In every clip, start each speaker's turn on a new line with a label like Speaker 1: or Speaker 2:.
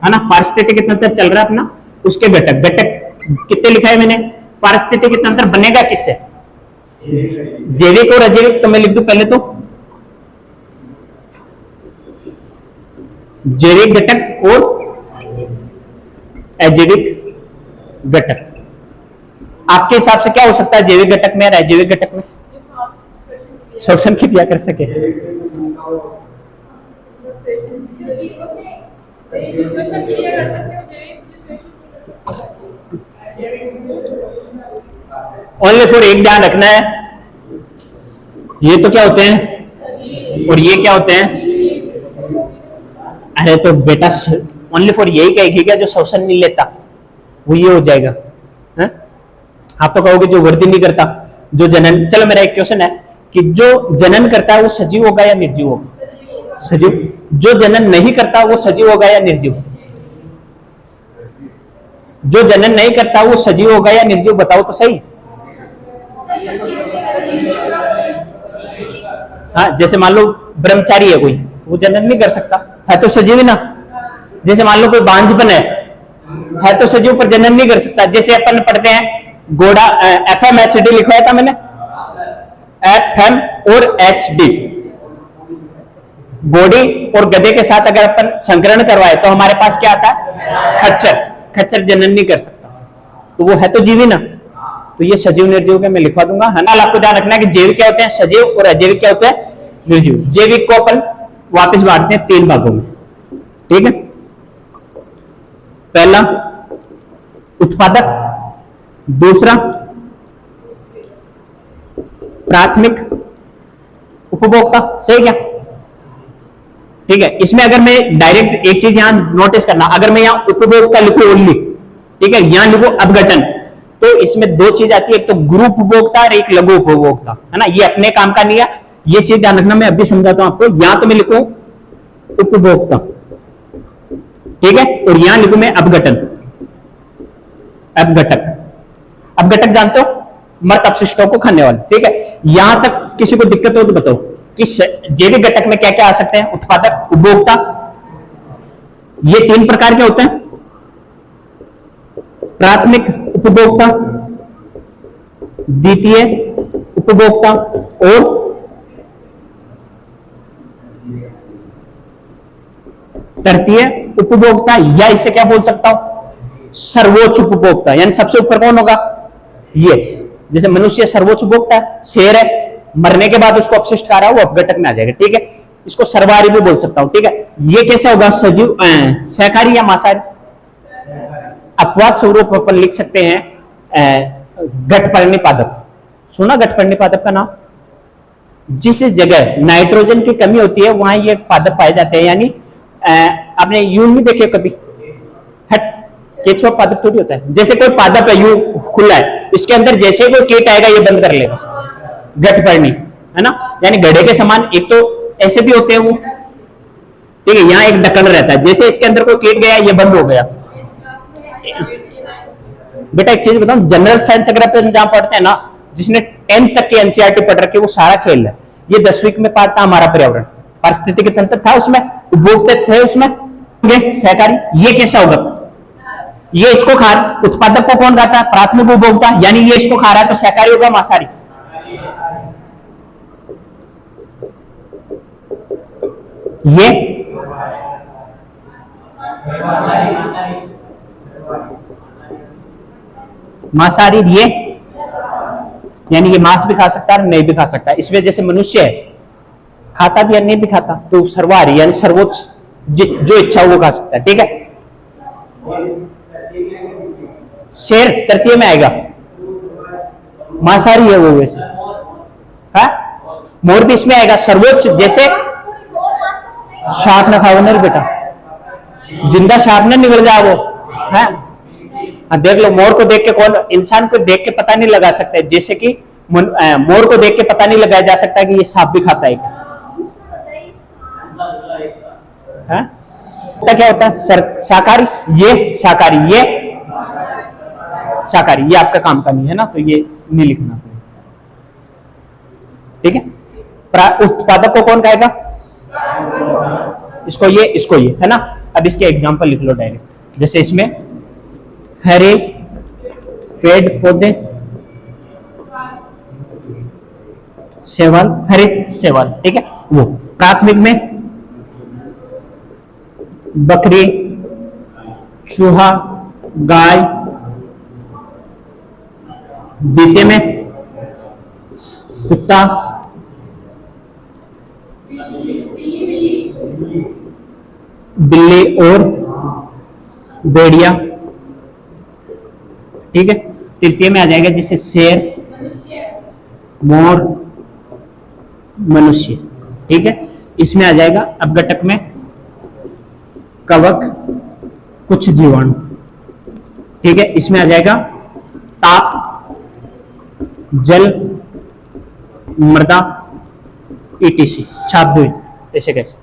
Speaker 1: है ना, पारिस्थितिक तंत्र चल रहा है अपना, उसके घटक, घटक कितने लिखा है मैंने, पारिस्थितिक तंत्र बनेगा किससे, जैविक और अजैविक। तो मैं लिख दूं पहले तो जैविक घटक और अजैविक घटक। आपके हिसाब से क्या हो सकता है जैविक घटक में और अजैविक घटक में, श्वसन की क्रिया कर सके, ओनली फॉर एक ध्यान रखना है, ये तो क्या होते हैं और ये क्या होते हैं। अरे तो बेटा ओनली फॉर यही कहेगी क्या, जो श्वसन नहीं लेता वो ये हो जाएगा है? आप तो कहोगे जो वृद्धि नहीं करता, जो जनन। चलो मेरा एक क्वेश्चन है कि जो जनन करता है वो सजीव होगा या निर्जीव होगा, सजीव। जो जनन नहीं करता वो सजीव होगा या निर्जीव, जो जनन नहीं करता वो सजीव होगा या निर्जीव, बताओ तो सही। हाँ, जैसे मान लो ब्रह्मचारी है कोई, वो जनन नहीं कर सकता, है तो सजीव ही ना। जैसे मान लो कोई बांझपन है तो सजीव, पर जनन नहीं कर सकता। जैसे अपन पढ़ते हैं घोड़ा, FMHD लिखवाया था मैंने, FM और HD, घोड़ी और गधे के साथ अगर अपन संकरण करवाए तो हमारे पास क्या आता है, खच्चर। खच्चर जनन नहीं कर सकता, तो वो है तो जीवी ना। तो ये सजीव निर्जीव के मैं लिखवा दूंगा, है ना। आपको ध्यान रखना है कि जैविक क्या होते हैं, सजीव, और अजैविक क्या होते हैं, निर्जीव। जैविक को अपन वापस बांटते हैं 3 भागों में, ठीक है। पहला उत्पादक, दूसरा प्राथमिक उपभोक्ता, सही क्या, ठीक है। इसमें अगर मैं डायरेक्ट एक चीज यहां नोटिस करना, अगर मैं यहां उपभोक्ता लिखूं ओनली, ठीक है, यहां लिखूं अपघटन, तो इसमें 2 चीज आती है, एक तो गुरु उपभोक्ता और एक लघु उपभोक्ता, है ना। ये अपने काम का नहीं है, ये चीज ध्यान रखना, मैं अभी समझाता हूं आपको। यहां तो मैं लिखूं उपभोक्ता, ठीक है, और यहां लिखूं मैं अपघटन, अपघटक। अपघटक जानते हो, मृत अपशिष्टों को खाने वाले, ठीक है। यहां तक किसी को दिक्कत हो तो बताओ कि जैविक घटक में क्या क्या आ सकते हैं, उत्पादक, उपभोक्ता। ये 3 प्रकार के होते हैं, प्राथमिक उपभोक्ता, द्वितीय उपभोक्ता और तृतीय उपभोक्ता, या इसे क्या बोल सकता हूं, सर्वोच्च उपभोक्ता। यानी सबसे ऊपर कौन होगा, ये। जैसे मनुष्य सर्वोच्च उपभोक्ता है, शेर है, मरने के बाद उसको अपशिष्ट खा रहा है, वो अपघटक में आ जाएगा, ठीक है। इसको सर्वाहारी भी बोल सकता हूं, ठीक है। ये कैसे होगा, सजीव, शाकाहारी या मांसाहारी। अपवाद स्वरूप अपन लिख सकते हैं घटपर्णी पादप। सुना घटपर्णी पादप का नाम, जिस जगह नाइट्रोजन की कमी होती है वहां ये पादप पाए जाते हैं। यानी आपने यूं नहीं देखे कभी, हट केचुआ पादप थोड़ी होता है। जैसे कोई पादप है यूं खुला है, इसके अंदर जैसे कोई कीट आएगा ये बंद कर लेगा, घटपर्णी, है ना। यानी घड़े के समान, एक तो ऐसे भी होते हैं वो, ठीक है, यहाँ एक ढक्कन रहता है, जैसे इसके अंदर कोई कीट गया ये बंद हो गया। बेटा एक चीज बताऊं, जनरल साइंस अगर अपन जहां पढ़ते हैं ना, जिसने 10th तक की एनसीईआरटी पढ़ रखी है, वो सारा खेल है। ये 10वीं में पार्ट था हमारा पर्यावरण, पारिस्थितिक तंत्र था उसमें, उपभोक्ता थे उसमें, सहकारी। ये कैसा होगा, ये इसको खा, उत्पादक को कौन खाता है, प्राथमिक उपभोक्ता, यानी ये इसको खा रहा है तो सहकारी होगा, मांसाहारी। ये मांसाहारी, ये यानी ये मांस भी खा सकता है नहीं भी खा सकता है। इसमें जैसे मनुष्य है, खाता भी या नहीं भी खाता, तो सर्वाहारी यानी सर्वोच्च, जो इच्छा वो खा सकता है, ठीक है। शेर तृतीय में आएगा, मांसाहारी है वो वैसे, हाँ। मोर भी इसमें आएगा, सर्वोच्च। जैसे शार्क ना खाओ नहीं बेटा, जिंदा शार्क ना निकल जाए वो, है। हाँ देख लो, मोर को देख के कौन, इंसान को देख के पता नहीं लगा सकता है, जैसे कि मोर को देख के पता नहीं लगाया जा सकता कि ये सांप भी खाता है, क्या होता है शाकाहारी, ये शाकाहारी, ये शाकाहारी। ये आपका काम का नहीं है ना, तो ये नहीं लिखना, ठीक है। उत्पादक को कौन खाएगा, इसको ये, है ना। अब इसके एग्जाम्पल लिख लो डायरेक्ट, जैसे इसमें हरे पेड़ पौधे, शैवाल, हरित शैवाल, ठीक है। वो प्राथमिक में बकरी, चूहा, गाय, द्वितीय में कुत्ता, बिल्ली और भेड़िया, ठीक है। तृतीय में आ जाएगा जैसे शेर, मोर, मनुष्य, ठीक है। इसमें आ जाएगा अपघटक में कवक, कुछ जीवाणु, ठीक है। इसमें आ जाएगा ताप, जल, मृदा, ईटीसी, छाप दो, ऐसे कैसे।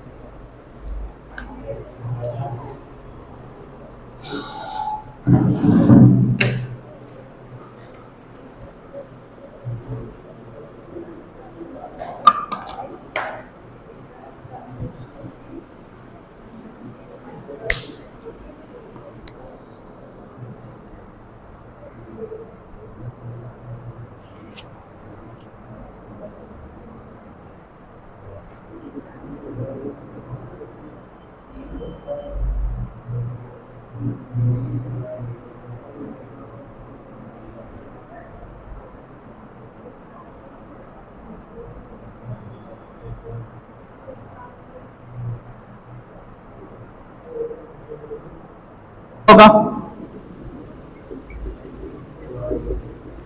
Speaker 1: होगा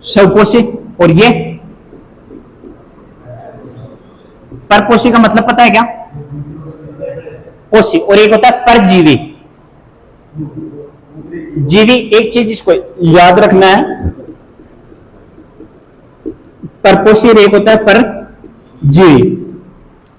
Speaker 1: स्वपोषी, और ये परपोषी का मतलब पता है क्या? पोषी, और एक होता है परजीवी। जीवी एक चीज इसको याद रखना है, परपोषी और एक होता है परजीवी।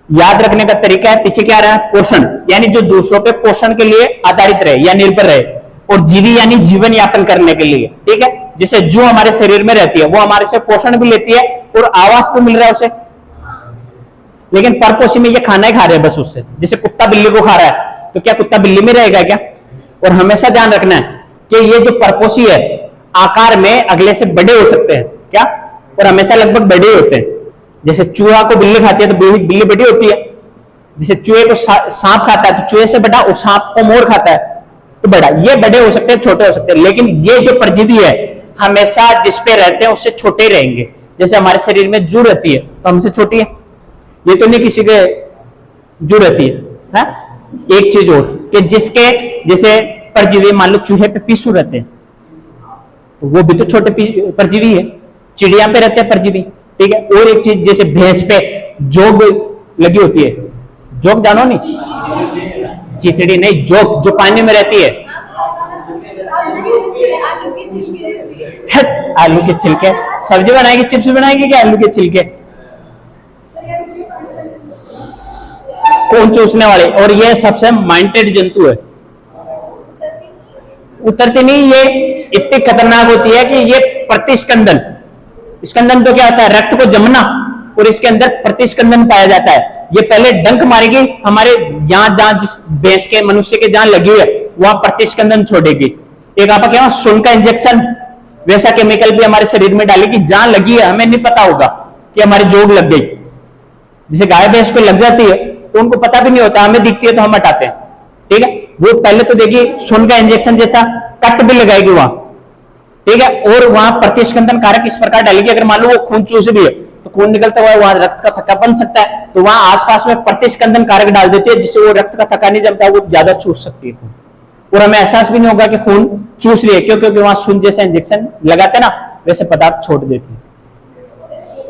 Speaker 1: याद रखने का तरीका है, पीछे क्या आ रहा है? पोषण, यानी जो दूसरों पे पोषण के लिए आधारित रहे या निर्भर रहे, और जीवी यानी जीवन यापन करने के लिए, ठीक है। जैसे जो हमारे शरीर में रहती है वो हमारे से पोषण भी लेती है और आवास भी मिल रहा है उसे, लेकिन परपोषी में ये खाना ही खा रहे हैं बस उससे। जैसे कुत्ता बिल्ली को खा रहा है तो क्या कुत्ता बिल्ली में रहेगा क्या? और हमेशा ध्यान रखना है कि ये जो परपोषी है आकार में अगले से बड़े हो सकते हैं क्या, और हमेशा लगभग बड़े होते हैं। जैसे चूहा को बिल्ली खाती है तो बिल्ली बड़ी होती है, जैसे चूहे को सांप खाता है तो चूहे से बड़ा, और सांप को मोर खाता है तो बड़ा। ये बड़े हो सकते हैं, छोटे हो सकते हैं, लेकिन ये जो परजीवी है हमेशा जिस पे रहते हैं उससे छोटे रहेंगे। जैसे हमारे शरीर में जू रहती है तो हमसे छोटी है, ये तो नहीं किसी के जू रहती है। एक चीज और कि जिसके जैसे परजीवी मान लो चूहे पे पीसू रहते हैं तो वो भी तो छोटे परजीवी है। चिड़िया पे रहते हैं परजीवी, ठीक है। और एक चीज जैसे भैंस पे जोग लगी होती है, जोग जानो नहीं, चिचड़ी नहीं, जोग जो पानी में रहती है। आलू के छिलके, सब्जी बनाएगी, चिप्स बनाएगी क्या आलू के छिलके? कौन चूसने वाले? और ये सबसे माइंडेड जंतु है, उतरती नहीं, ये इतनी खतरनाक होती है कि ये प्रतिस्कंदन, स्कंदन तो क्या होता है? रक्त को जमना, और इसके अंदर प्रतिस्कंदन पाया जाता है। ये पहले डंक मारेगी हमारे जहां जहां जिस भैंस के मनुष्य के जहां लगी है वहां प्रतिस्कंदन छोड़ेगी। एक आपका क्या सुन का इंजेक्शन वैसा केमिकल भी हमारे शरीर में डालेगी, जहां लगी है हमें नहीं पता होगा कि हमारी जोग लग गई। जैसे गाय भैंस को लग जाती है तो उनको पता भी नहीं होता, हमें दिखती है तो हम हटाते हैं, ठीक है। वो पहले तो देखिए सुन का इंजेक्शन जैसा कट भी लगाएगी वहां, ठीक है। और वहां प्रतिस्कंदन कारक इस प्रकार डालेगी, अगर मान लो वो खून चूस भी है तो खून निकलता हुआ वहां रक्त का थक्का बन सकता है, तो वहां आसपास में प्रतिस्कंदन कारक डाल देती है जिससे वो रक्त का थक्का नहीं जमता, वो ज्यादा चूस सकती है खून, और हमें एहसास भी नहीं होगा कि खून चूस रही है, क्योंकि वहां सुन जैसा इंजेक्शन लगाते ना वैसे पदार्थ छोड़ देती है,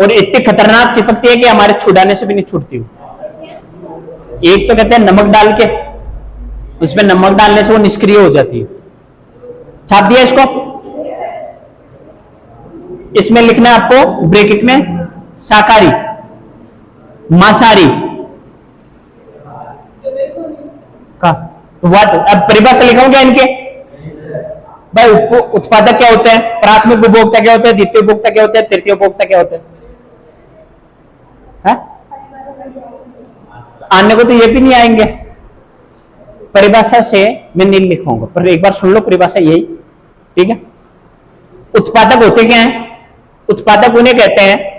Speaker 1: और इतनी खतरनाक चिपकती है कि हमारे छुड़ाने से भी नहीं छूटती। एक तो कहते हैं नमक डाल के, उसमें नमक डालने से वो निष्क्रिय हो जाती है। छाप दिया इसको, इसमें लिखना है आपको ब्रैकेट में शाकाहारी, मांसाहारी का व्हाट। अब परिभाषा लिखाऊं क्या इनके? भाई उत्पादक क्या होते हैं, प्राथमिक उपभोक्ता क्या होते हैं, द्वितीय उपभोक्ता क्या होते हैं, तृतीय उपभोक्ता क्या होते हैं? आने को तो ये भी नहीं आएंगे, परिभाषा से मैं नहीं लिखूंगा, पर एक बार सुन लो परिभाषा यही, ठीक है। उत्पादक होते क्या हैं? उत्पादक उन्हें कहते हैं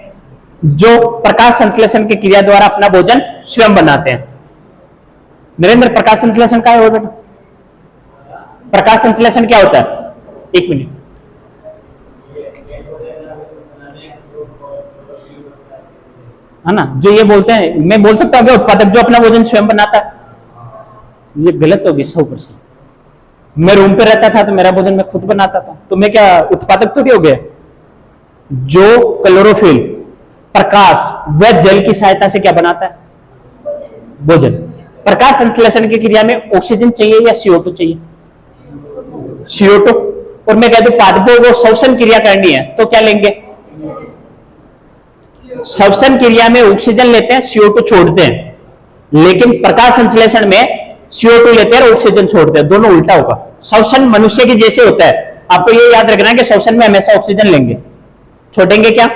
Speaker 1: जो प्रकाश संश्लेषण की क्रिया द्वारा अपना भोजन स्वयं बनाते हैं। नरेंद्र, प्रकाश संश्लेषण क्या है बेटा? प्रकाश संश्लेषण क्या होता है? एक मिनट। है ना, जो ये बोलते हैं, मैं बोल सकता हूँ उत्पादक जो अपना भोजन स्वयं बनाता है। ये गलत होगी 100%। मैं रूम पे रहता था तो मेरा भोजन मैं खुद बनाता था, तो मैं क्या उत्पादक तो हो गया? जो क्लोरोफिल, प्रकाश व जल की सहायता से क्या बनाता है? भोजन। प्रकाश संश्लेषण की क्रिया में ऑक्सीजन चाहिए या CO2 चाहिए? CO2। और मैं कह दूं पादपों को श्वसन क्रिया करनी है तो क्या लेंगे? श्वसन क्रिया में ऑक्सीजन लेते हैं, CO2 छोड़ते हैं। लेकिन प्रकाश संश्लेषण में CO2 लेते हैं और ऑक्सीजन छोड़ते हैं, दोनों उल्टा होगा। श्वसन मनुष्य के जैसे होता है। आपको ये याद रखना है कि श्वसन में हमेशा ऑक्सीजन लेंगे, छोड़ेंगे क्या?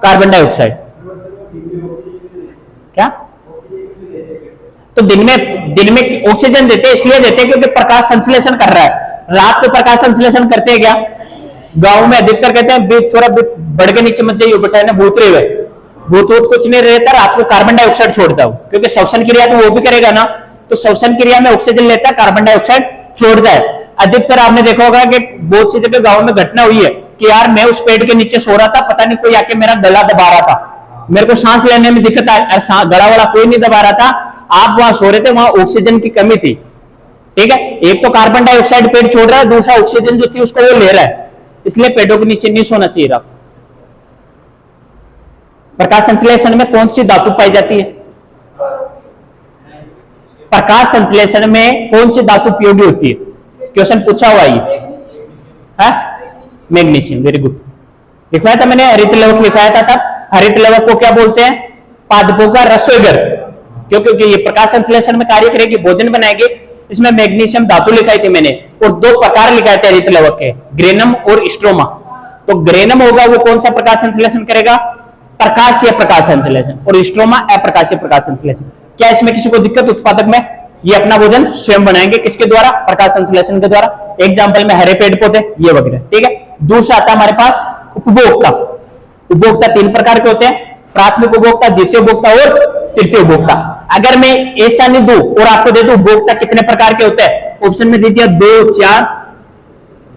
Speaker 1: Carbon dioxide. क्या? तो दिन में ऑक्सीजन देते हैं, इसलिए देते हैं क्योंकि प्रकाश संश्लेषण कर रहा है। रात को प्रकाश संश्लेषण करते हैं क्या? गांव में अधिकतर कहते हैं चोरा बढ़ के नीचे मत जाइए बेटा, ना भूत रहे हुए, भूत कुछ नहीं रहता, रात को कार्बन डाइऑक्साइड छोड़ता हूं, क्योंकि श्वसन क्रिया तो वो भी करेगा ना। तो श्वसन क्रिया में ऑक्सीजन लेता है, कार्बन डाइऑक्साइड छोड़ता है। अधिकतर आपने देखा होगा कि बहुत सी जगह गांव में घटना हुई है कि यार मैं उस पेड़ के नीचे सो रहा था, पता नहीं कोई आके मेरा गला दबा रहा था, मेरे को सांस लेने में दिक्कत आई, गला वाला कोई नहीं दबा रहा था, आप वहां सो रहे थे, वहां ऑक्सीजन की कमी थी। ठीक है, एक तो कार्बन डाइऑक्साइड पेड़ छोड़ रहा है, दूसरा ऑक्सीजन जो थी उसको वो ले रहा है, इसलिए पेड़ों के नीचे नहीं सोना चाहिए आपको। प्रकाश संश्लेषण में कौन सी धातु पाई जाती है? प्रकाश संश्लेषण में कौन सी धातु उपयोगी होती है? क्वेश्चन पूछा हुआ है, मैग्नीशियम। वेरी गुड, लिखवाया था मैंने, हरित लवक लिखाया था तब। हरित लवक को क्या बोलते हैं? पादपों का रसोईघर, क्योंकि ये प्रकाश संश्लेषण में कार्य करेगी, भोजन बनाएगी। इसमें मैग्नीशियम धातु लिखाई थी मैंने, और दो प्रकार लिखाए थे हरित लवक के, ग्रेनम और स्ट्रोमा। तो ग्रेनम होगा वो कौन सा प्रकाश संश्लेषण करेगा? प्रकाशीय प्रकाश संश्लेषण, और स्ट्रोमा अप्रकाशीय प्रकाश संश्लेषण। क्या इसमें किसी को दिक्कत? उत्पादक में ये अपना भोजन स्वयं बनाएंगे, किसके द्वारा? प्रकाश संश्लेषण के द्वारा। एग्जाम्पल में हरे पेड़ पौधे ये वगैरह। ठीक है, दूसरा आता है हमारे पास उपभोक्ता। उपभोक्ता तीन प्रकार के होते हैं, प्राथमिक उपभोक्ता, द्वितीय उपभोक्ता और तृतीय उपभोक्ता। अगर मैं ऐसा नहीं दूं और आपको दे दूं उपभोक्ता कितने प्रकार के होते हैं, ऑप्शन में दीजिए 2, 4,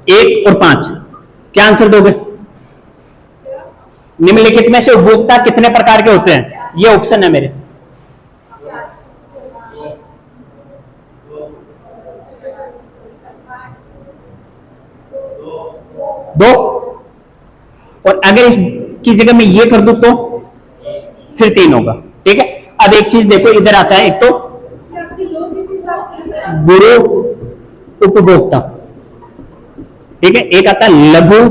Speaker 1: 1 और 5, क्या आंसर दोगे? निम्नलिखित में से उपभोक्ता कितने प्रकार के होते हैं? ये ऑप्शन है मेरे। दो, और अगर इसकी जगह मैं ये कर दूं तो फिर 3 होगा। ठीक है, अब एक चीज देखो, इधर आता है एक तो गुरु उपभोक्ता, ठीक है, एक आता है लघु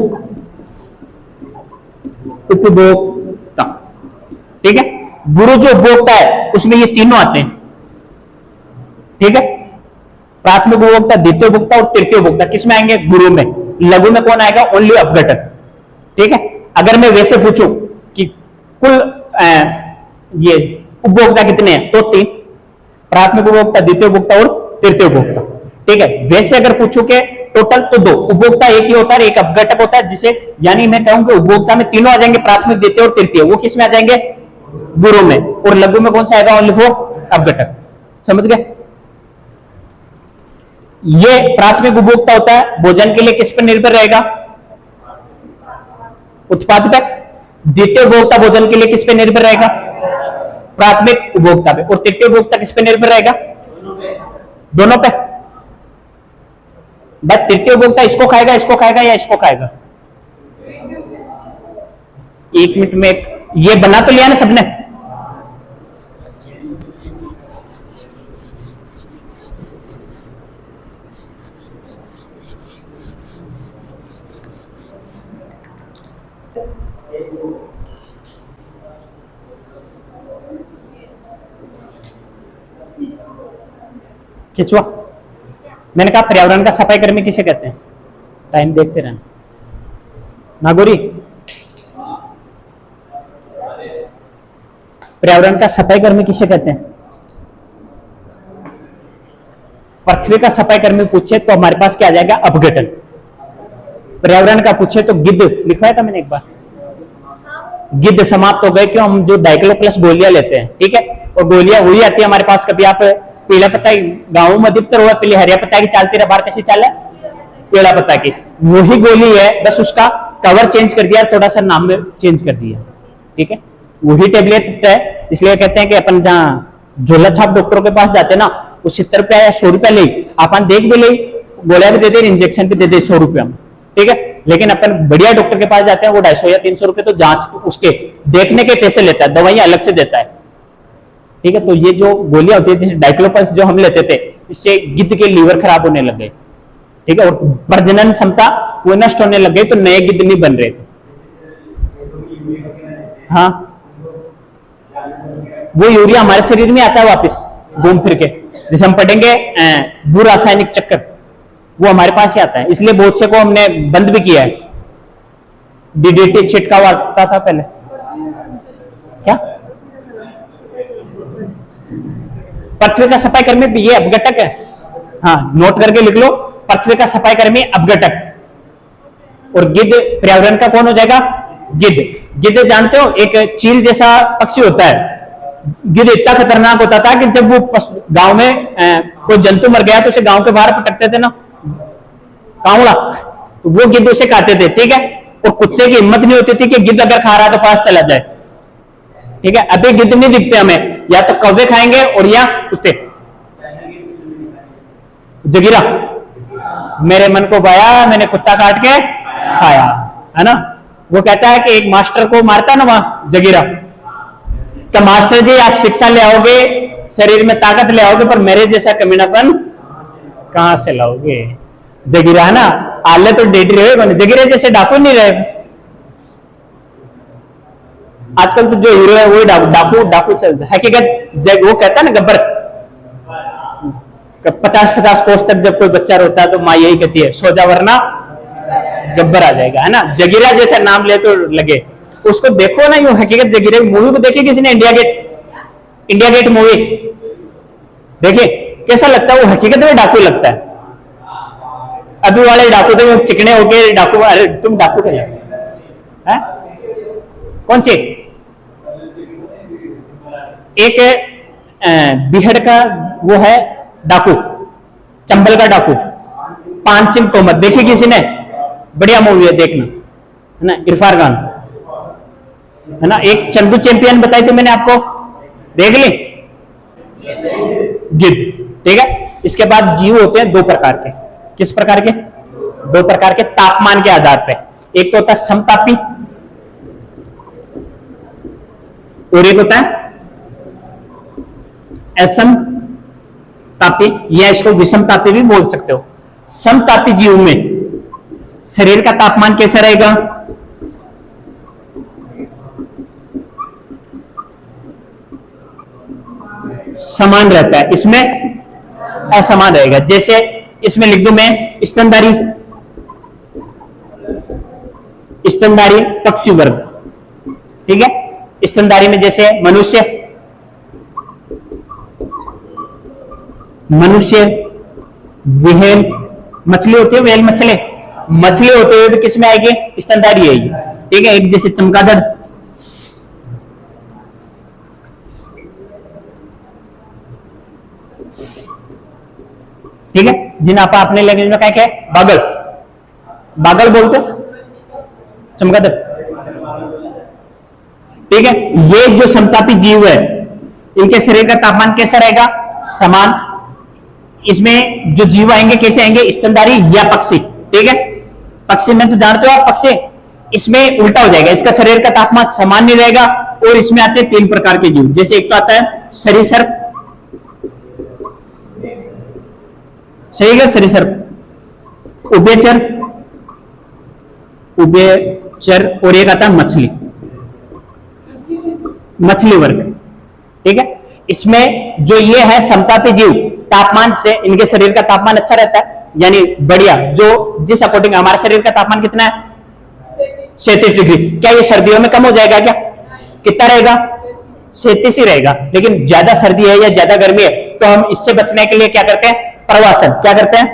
Speaker 1: उपभोक्ता। ठीक है, गुरु जो उपभोक्ता है उसमें ये तीनों आते हैं। ठीक है, प्राथमिक उपभोक्ता, द्वितीय उपभोक्ता और तृतीय उपभोक्ता किसमें आएंगे? गुरु में। लघु में कौन आएगा? ओनली अपघटक। ठीक है, अगर मैं वैसे पूछूं कि कुल ये उपभोक्ता कितने हैं, तो 3, प्राथमिक उपभोक्ता, द्वितीय उपभोक्ता और तृतीय उपभोक्ता। ठीक है, वैसे अगर पूछूं कि टोटल तो 2 उपभोक्ता, एक ही होता है, एक अपघटक होता है, जिसे यानी मैं कहूं कि उपभोक्ता में तीनों आ जाएंगे, प्राथमिक, द्वितीय और तृतीय, वो किसमें आ जाएंगे? गुरु में। और लघु में कौन सा आएगा? ओनली वो अपघटक। समझ गए? ये प्राथमिक उपभोक्ता होता है, भोजन के लिए किस पर निर्भर रहेगा? उत्पाद पे। द्वितीय उपभोक्ता भोजन के लिए किस पे निर्भर रहेगा? प्राथमिक उपभोक्ता पे। और तृतीय उपभोक्ता किस पे निर्भर रहेगा? दोनों पे। बस तृतीय उपभोक्ता इसको खाएगा, इसको खाएगा या इसको खाएगा? 1 मिनट में ये बना तो लिया ना सबने? खिंचवा। मैंने कहा पर्यावरण का सफाई कर्मी किसे कहते हैं? टाइम देखते रहना। नागौरी, पर्यावरण का सफाई कर्मी किसे कहते हैं? पृथ्वी का सफाई कर्मी पूछे तो हमारे पास क्या आ जाएगा, अपघटन। पर्यावरण का पूछे तो गिद्ध, लिखवाया था मैंने एक बार, गिद्ध समाप्त हो गए क्यों, हम जो डाइक्लोप्लस गोलियां लेते हैं, ठीक है, और गोलियां वही आती है हमारे पास। कभी आप पीला पत्ता गाँव में अधिकतर हुआ, पीले हरिया पत्ता की चालती रहा, बाहर कैसी चाल है, पीला पत्ता की, वही गोली है, बस उसका कवर चेंज कर दिया, थोड़ा सा नाम में चेंज कर दिया, ठीक है, वही टेबलेट है। इसलिए कहते हैं कि अपन जहाँ झोला छाप डॉक्टरों के पास जाते हैं ना, वो 70 रुपया या 100 रुपया ले, अपन देख भी ले, गोलियां भी दे दे, इंजेक्शन भी दे दे 100 रुपया में, ठीक है। लेकिन अपन बढ़िया डॉक्टर के पास जाते हैं, वो 250 या 300 रुपए तो जांच उसके देखने के पैसे लेता है, दवाइयां अलग से देता है, ठीक है। तो ये जो गोलियां होती थी डाइक्लोपस जो हम लेते थे, इससे गिद्ध के लीवर खराब होने लग गए, ठीक है, और प्रजनन क्षमता वो नष्ट होने लग गई, तो नए गिद्ध नहीं बन रहे थे। हाँ, वो यूरिया हमारे शरीर में आता है वापस घूम फिर के, जैसे हम पढ़ेंगे भू रासायनिक चक्कर, वो हमारे पास ही आता है। इसलिए बहुत से को हमने बंद भी किया है। डीडीटी छिटकाव आता था पहले, क्या पृथ्वी का सफाई कर्मी ये अपघटक है, हाँ नोट करके लिख लो, पृथ्वी का सफाई कर्मी अपघटक। और गिद्ध पर्यावरण का कौन हो जाएगा, गिद्ध। गिद्ध जानते हो एक चील जैसा पक्षी होता है। गिद्ध इतना खतरनाक होता था कि जब वो गांव में कोई जंतु मर गया तो उसे गांव के बाहर पटकते थे ना, कावड़ा, तो वो गिद्ध उसे खाते थे, ठीक है। और कुत्ते की हिम्मत नहीं होती थी कि गिद्ध अगर खा रहा है तो पास चला जाए, ठीक है। अभी गिद्ध नहीं दिखते हमें, या तो कौवे खाएंगे और या कुत्ते। जगीरा मेरे मन को भाया, मैंने कुत्ता काट के खाया, है ना। वो कहता है कि एक मास्टर को मारता ना वहां जगीरा, तो मास्टर जी आप शिक्षा ले आओगे, शरीर में ताकत ले आओगे, पर मेरे जैसा कमीनापन कहां से लाओगे। जगीरा है ना, आले तो डेट रहे, जगीरे जैसे डाकू नहीं रहे। आजकल तो जो हीरो है वही डाकू चलता है। हकीकत वो कहता है ना गब्बर, 50-50 कोस तक जब कोई बच्चा रोता है तो माँ यही कहती है, सो जा वरना गब्बर आ जाएगा, है ना। जगीरा जैसा नाम ले तो लगे। उसको देखो ना, यूं हकीकत जगीरे मूवी को देखिए किसी ने, इंडिया गेट मूवी देखिए, कैसा लगता है वो, हकीकत में डाकू लगता है। अभी वाले डाकू थे चिकने होके डाकू, अरे तुम डाकू कह जाओ, कौन सी, एक बिहड़ का वो है डाकू, चंबल का डाकू, पान सिंह तोमर, देखिए किसी ने, बढ़िया मूवी है देखना, है ना। इरफान खान, है ना। एक चंदू चैंपियन बताई थी मैंने आपको, देख ली, गिद्ध, ठीक है। इसके बाद जीव होते हैं दो प्रकार के, किस प्रकार के, दो प्रकार के, तापमान के आधार पे। एक तो होता है समतापी और एक होता है असमतापी, या इसको विषमतापी भी बोल सकते हो। समतापी जीव में शरीर का तापमान कैसा रहेगा, समान रहता है, इसमें असमान रहेगा। जैसे इसमें लिख दूं मैं स्तनधारी, स्तनधारी पक्षी वर्ग, ठीक है। स्तनधारी में जैसे मनुष्य, व्हेल, मछली होती है, व्हेल मछली, मछली होते हुए भी किस में आएगी, स्तनधारी आएगी, ठीक है। एक जैसे चमगादड़, ठीक है, जिन आप अपने लैंग्वेज में क्या है, बागल, बागल बोलते चमगादड़, ठीक है। ये जो समतापी जीव है, इनके शरीर का तापमान कैसा रहेगा, समान। इसमें जो जीव आएंगे कैसे आएंगे, स्तनधारी या पक्षी, ठीक है। पक्षी में तो जानते हो आप, पक्षी, इसमें उल्टा हो जाएगा, इसका शरीर का तापमान समान नहीं रहेगा। और इसमें आते हैं 3 प्रकार के जीव, जैसे एक तो आता है सरीसृप, सही है, सरीसृप, उभयचर, और एक आता है मछली, मछली वर्ग, ठीक है। इसमें जो ये है समतापी जीव, तापमान से इनके शरीर का तापमान अच्छा रहता है, यानी बढ़िया, जो जिस अकॉर्डिंग हमारा शरीर का तापमान कितना है, 37 डिग्री। क्या ये सर्दियों में कम हो जाएगा क्या, कितना रहेगा, 37 ही रहेगा। लेकिन ज्यादा सर्दी है या ज्यादा गर्मी है तो हम इससे बचने के लिए क्या करते हैं, प्रवासन क्या करते हैं?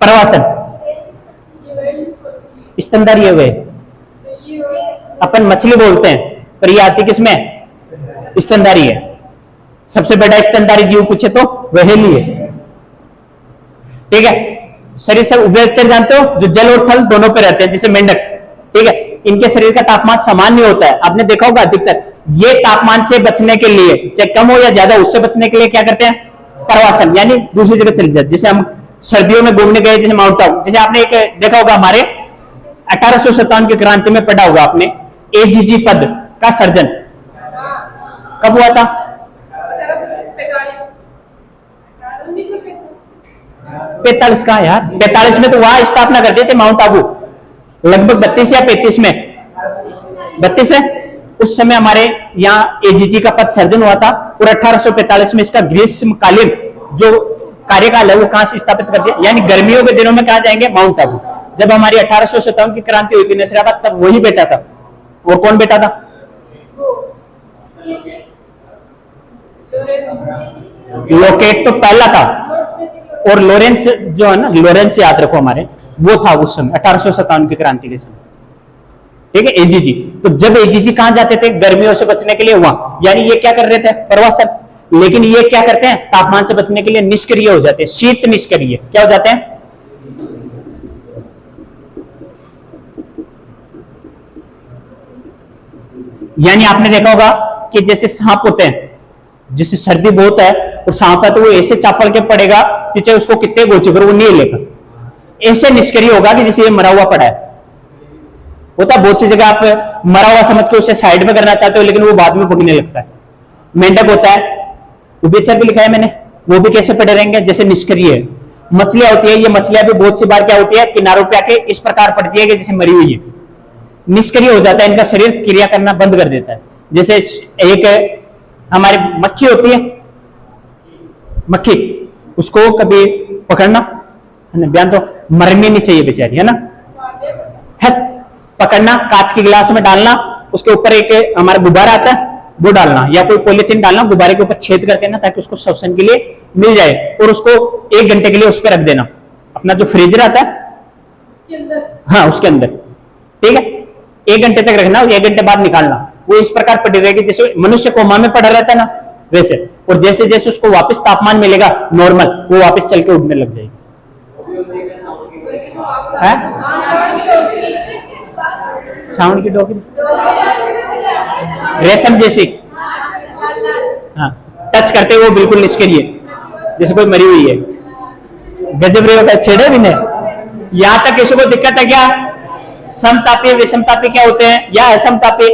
Speaker 1: प्रवासन स्तनधारी है वे, अपन मछली बोलते हैं पर ये आती किसमें? स्तनधारी है। सबसे बड़ा स्तनधारी जीव पूछे तो व्हेली है। ठीक है। शरीर से उभयचर जानते हो, जो जल और थल दोनों पे रहते हैं, जैसे मेंढक। ठीक है। इनके शरीर का तापमान समान नहीं होता है, आपने देखा होगा अधिकतर। ये तापमान से बचने के लिए, चाहे कम हो या ज्यादा, उससे बचने के लिए क्या करते हैं? प्रवासन, यानी दूसरी जगह चले जाते। जैसे हम सर्दियों में घूमने गए, जैसे माउंट आबू। जैसे आपने एक देखा होगा, हमारे 1857 की क्रांति में पढ़ा होगा आपने, एजीजी पद का सर्जन कब हुआ था? 45 का यार, 45 में तो वहां स्थापना करते थे माउंट आबू, लगभग 32 या 35 में, 32 है। उस समय हमारे यहाँ एजीजी का पद सर्जन हुआ था, और 1845 में इसका ग्रीष्मकालीन जो कार्यकाल है वो कहां से स्थापित कर दिया, यानी गर्मियों के दिनों में कहा जाएंगे? माउंट आबू। जब हमारी 1857 की क्रांति हुई थी नसीराबाद, तब वही बेटा था। वो कौन बेटा था? लोकेट तो पहला था, और लॉरेंस जो है ना, लॉरेंस याद रखो हमारे, वो था उस समय 1857 की क्रांति के समय। ठीक है। एजीजी, तो जब एजीजी कहां जाते थे? गर्मियों से बचने के लिए वहां, यानी ये क्या कर रहे थे? प्रवासन। लेकिन ये क्या करते हैं? तापमान से बचने के लिए निष्क्रिय हो जाते हैं, शीत निष्क्रिय। क्या हो जाते हैं? यानी आपने देखा होगा कि जैसे सांप होते हैं, जैसे सर्दी बहुत है और सांप है, तो वो ऐसे चापड़ के पड़ेगा कि चाहे उसको कितने गोचे करो वो नहीं लेगा, ऐसे निष्क्रिय होगा कि जैसे ये मरा हुआ पड़ा है। होता बहुत सी जगह आप मरा हुआ समझ के उसे साइड में करना चाहते हो, लेकिन वो बाद में भुगने लगता है। मेंढक होता है, उभयचर भी लिखा है मैंने, वो भी कैसे पड़े रहेंगे? जैसे निष्क्रिय है। मछलियां होती है, ये मछलियां भी बहुत सी बार क्या होती है? किनारों पे आके इस प्रकार पड़ती है कि जैसे मरी हुई है, निष्क्रिय हो जाता है, इनका शरीर क्रिया करना बंद कर देता है। जैसे एक हमारी मक्खी होती है, मक्खी, उसको कभी पकड़ना बयान तो मरनी नहीं चाहिए बेचारी, है ना? है पकड़ना, कांच के गिलास में डालना, उसके ऊपर एक हमारा गुब्बारा आता है वो डालना, या कोई पॉलिथीन डालना, गुब्बारे के ऊपर छेद करके ना, ताकि उसको श्वसन के लिए मिल जाए, और उसको 1 घंटे के लिए उस पर रख देना, अपना जो फ्रीजर आता है उसके अंदर। हाँ, उसके अंदर। ठीक है। 1 घंटे तक रखना, 1 घंटे बाद निकालना। वो इस प्रकार पड़ी रहेगी जैसे मनुष्य कोमा में पड़ा रहता है ना, वैसे। और जैसे जैसे उसको वापस तापमान मिलेगा नॉर्मल, वो वापस चल के उड़ने लग जाएगी। साउंड की टोकरी, रेशम जैसी। हाँ, टच करते वो बिल्कुल निष्क्रिय, जैसे कोई मरी हुई है। गजब रे होता है, छेड़े भी नहीं। यहां तक किसी को दिक्कत है क्या? समतापी विषमतापी क्या होते हैं, या असमतापी,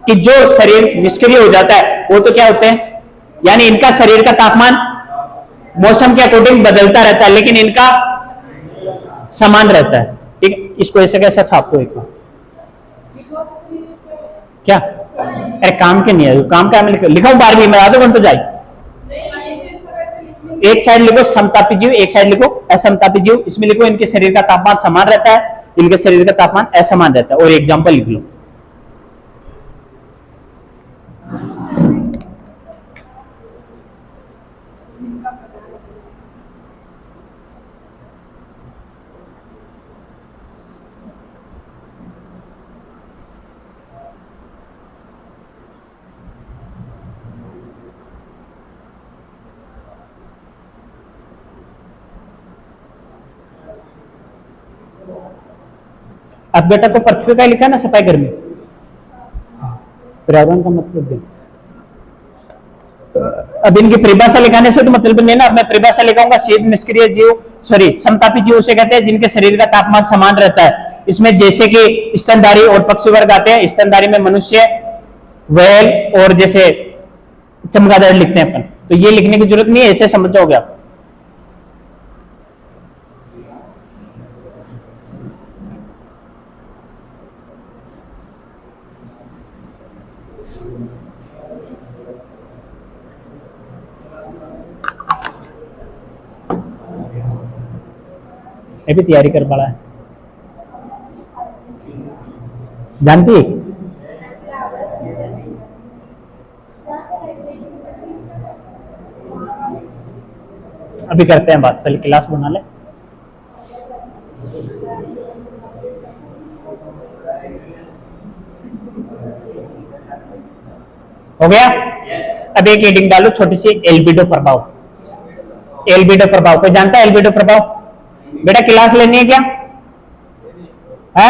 Speaker 1: कि जो शरीर निष्क्रिय हो जाता है वो तो क्या होते हैं? यानी इनका शरीर का तापमान मौसम के अकॉर्डिंग बदलता रहता है, लेकिन इनका समान रहता है। ठीक, इसको ऐसे कैसे छापो एक बार? क्या? अरे काम के नहीं है, काम का लिखा हूं 12वीं में, आधे घंटे जाए। एक साइड लिखो समतापी जीव, एक साइड लिखो असमतापी जीव। इसमें लिखो इनके शरीर का तापमान समान रहता है, इनके शरीर का तापमान असमान रहता है, और एग्जाम्पल लिख लो। अब बेटा तो पृथ्वी का लिखा ना सफाई कर्मी, पर्यावरण का मतलब दे। अब इनकी परिभाषा लिखाने से तो मतलब नहीं ना, मैं परिभाषा लिखाऊंगा। शीत निष्क्रिय जीव, सॉरी समतापी जीव उसे कहते हैं जिनके शरीर का तापमान समान रहता है। इसमें जैसे कि स्तनधारी और पक्षी वर्ग आते हैं। स्तनधारी में मनुष्य, व्हेल और जैसे चमगादड़ लिखते हैं अपन, तो ये लिखने की जरूरत नहीं है, ऐसे समझ जाओगे आप। ये भी तैयारी कर पड़ा है, जानती है? अभी करते हैं बात, पहले क्लास बना ले। हो गया? अब एक हेडिंग डालो छोटी सी, एल्बिडो प्रभाव। एल्बिडो प्रभाव कोई जानता है? एल्बिडो प्रभाव बेटा क्लास लेनी है क्या है?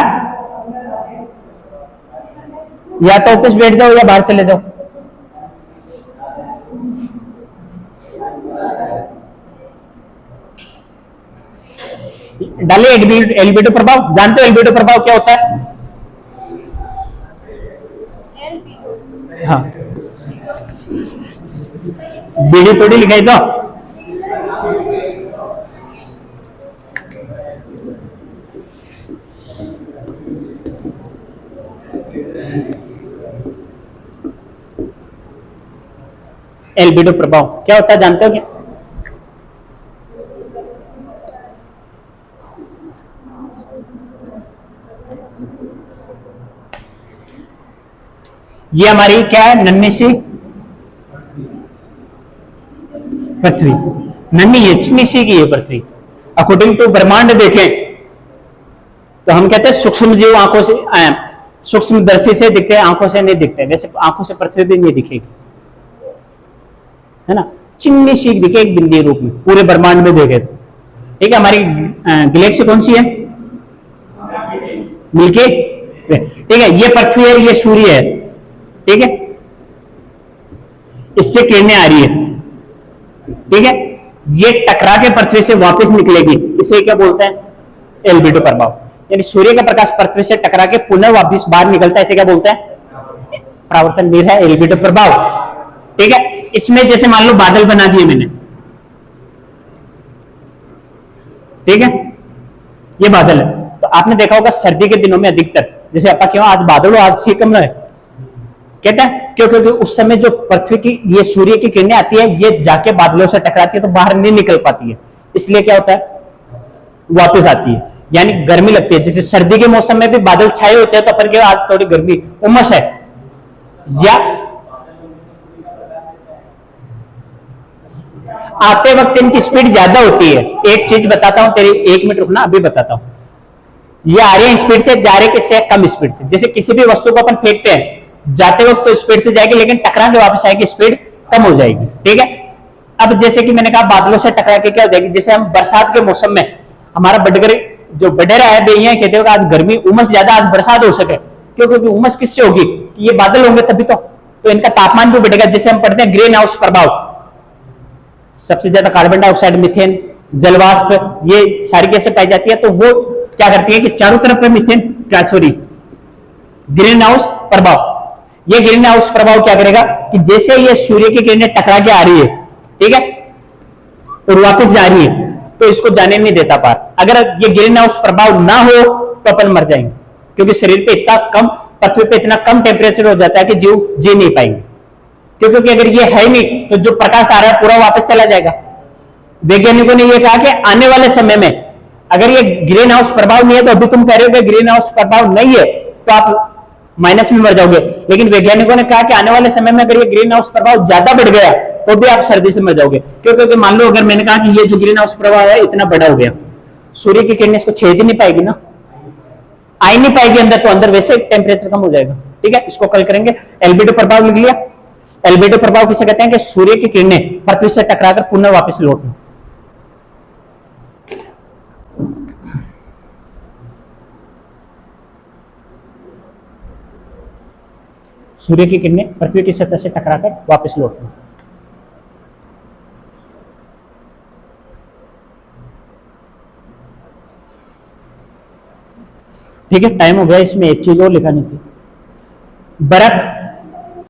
Speaker 1: या तो ऑफिस बैठ जाओ या बाहर चले जाओ। डालिए एल्बिडो प्रभाव। जानते हो एल्बिडो प्रभाव क्या होता है? हाँ, बीड़ी थोड़ी लिखाई दो। एल्बिडो प्रभाव क्या होता है जानते हो क्या? ये हमारी क्या है? नन्ही सी पृथ्वी, नन्ही है, चिनी सी की है पृथ्वी। अकॉर्डिंग टू ब्रह्मांड देखें तो हम कहते हैं सूक्ष्म जीव आंखों से, सूक्ष्म दर्शी से दिखते हैं, आंखों से नहीं दिखते। वैसे आंखों से पृथ्वी भी नहीं दिखेगी, है ना, चिन्नी सी दिखे एक बिंदी रूप में पूरे ब्रह्मांड में देखे तो। ठीक है, हमारी गैलेक्सी कौन सी है? मिल्की। ठीक है, ये पृथ्वी है, ये सूर्य है। ठीक है, इससे किरणें आ रही है। ठीक है, ये टकरा के पृथ्वी से वापस निकलेगी, इसे क्या बोलते हैं? एल्बिडो प्रभाव। यानी सूर्य का प्रकाश पृथ्वी से टकरा के पुनः वापस बाहर निकलता है, इसे क्या बोलते हैं? परावर्तन नहीं है, एल्बिडो प्रभाव। ठीक है, इसमें जैसे मान लो बादल बना दिए मैंने, ठीक है, ये बादल है, तो आपने देखा होगा सर्दी के दिनों में अधिकतर, जैसे आपका क्यों आज बादल हो, आज सी कम है, कहते हैं क्यों? क्योंकि उस समय जो पृथ्वी की ये सूर्य की किरणें आती है, ये जाके बादलों से टकराती है तो बाहर नहीं निकल पाती है, इसलिए क्या होता है? वापस आती है, यानी गर्मी लगती है। जैसे सर्दी के मौसम में भी बादल छाए होते हैं तो अपन क्या, आज थोड़ी गर्मी उमस है, या आते वक्त इनकी स्पीड ज्यादा होती है। एक चीज बताता हूं तेरी, 1 मिनट रुकना, अभी बताता हूं। ये आ रहे हैं स्पीड से, जा रहे किससे? कम स्पीड से। जैसे किसी भी वस्तु को अपन फेंकते हैं, जाते वक्त तो स्पीड से जाएगी, लेकिन टकरा के वापस आएगी, स्पीड कम हो जाएगी। ठीक है, अब जैसे कि मैंने कहा बादलों से टकरा के क्या हो जाएगी, जैसे हम बरसात के मौसम में हमारा बडगरे जो बडेरा है बेइया कहते हो आज गर्मी उमस ज्यादा, आज बरसात हो सके, क्यों? क्योंकि उमस किससे होगी? ये बादल होंगे तभी तो इनका तापमान भी बढ़ेगा। जैसे हम पढ़ते हैं ग्रीन हाउस प्रभाव, सबसे ज्यादा कार्बन डाइऑक्साइड, मिथेन, जलवाष्प, ये सारी गैसें पाई जाती है, तो वो क्या करती है कि चारों तरफ पे मिथेन, सॉरी, ग्रीन हाउस प्रभाव। ये ग्रीन हाउस प्रभाव क्या करेगा कि जैसे ये सूर्य की किरणें टकरा के आ रही है, ठीक है, और वापस जा रही है, तो इसको जाने नहीं देता पार। अगर ये ग्रीन हाउस प्रभाव ना हो तो अपन मर जाएंगे, क्योंकि शरीर पे इतना कम, पृथ्वी पे इतना कम टेम्परेचर हो जाता है कि जीव जी नहीं पाएंगे। क्योंकि अगर ये है नहीं तो जो प्रकाश आ रहा है पूरा वापस चला जाएगा। वैज्ञानिकों ने यह कहा कि आने वाले समय में अगर ये ग्रीन हाउस प्रभाव नहीं है, तो अभी तुम कह रहे हो कि ग्रीन हाउस प्रभाव नहीं है तो आप माइनस में मर जाओगे, लेकिन वैज्ञानिकों ने कहा कि आने वाले समय में अगर ये ग्रीन हाउस प्रभाव ज्यादा बढ़ गया तो भी आप सर्दी से मर जाओगे। क्योंकि मान लो अगर मैंने कहा कि ये जो ग्रीन हाउस प्रभाव है इतना बड़ा हो गया, सूर्य की किरणें इसको छेद ही नहीं पाएगी ना, आ ही नहीं पाएगी अंदर, तो अंदर वैसे टेम्परेचर कम हो जाएगा। ठीक है, इसको कल करेंगे। एल्बिडो प्रभाव लिख लिया। एल्बिडो प्रभाव किसे कहते हैं? कि सूर्य की किरणें पृथ्वी से टकराकर पुनः वापस लौटना। सूर्य की किरणें पृथ्वी की सतह से टकराकर वापस लौटना। ठीक है, टाइम हो गया, इसमें एक चीज और लिखानी थी। बर्फ